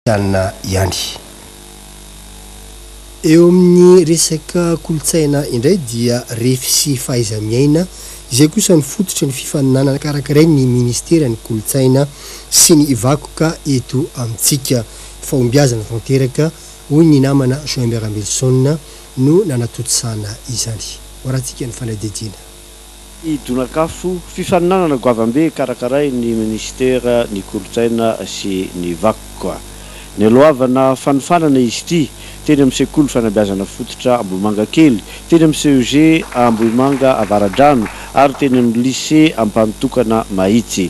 Iana ihany. Eo amin'ny resaka kolotsaina indray dia refy sy fahaiza-miaina izay kosa ny fototra ny fifaninanana karakaray ny ministera ny kolotsaina sy ny vakoka eto amintsika fahombiazana tanteraka hoy ny namana Jean Melson no nanatotsana izany. Horatsika ny fanadidina. Idonakafo fifaninanana goavambe karakaray ny ministera ny kolotsaina sy ny vakoka. Ny loavana fanifanana izy ity teny amin'ny sekoly fanabeazana fototra Ambohimanga kely, teny amin'ny CEG Ambohimanga Avaradrano ary teny amin'ny lycée Ampanitokana Mahitsy.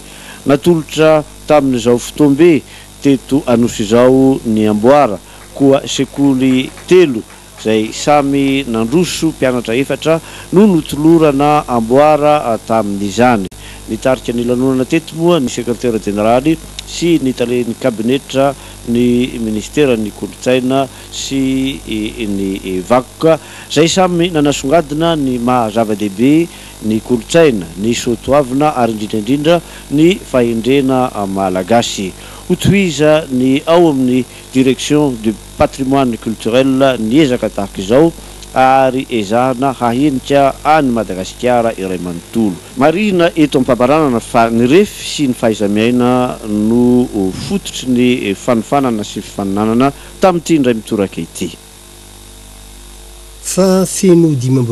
Natolotra tamin'izao fotoambe teto Anosy izao ny Amboara koa sekoly telo zay samy nandroso mpianatra efatra no notolorana Amboara tamin'izany. Nitarika ny lanonana teto moa ny sekretera generaly sy ny talen'ny kabinetra ny ministera ny kolotsaina sy ny vakoka zay samy nanasongadina ny mahazava-dehibe ny kolotsaina, ny soatoavina ary indrindraindrindra ny fahendrena malagasy. Hotohiza ny ao amin'ny direction du patrimoine culturel ny ezaka tahaka izao ary ezahana hahenika any Madagasikara iray manontolo. Marina eto ampabaranana fa ny refy sy ny fahaiza-miaina no fototry ny fanifanana sy fifaninanana tamin'ity indray mitoraka ity. Fa feno 5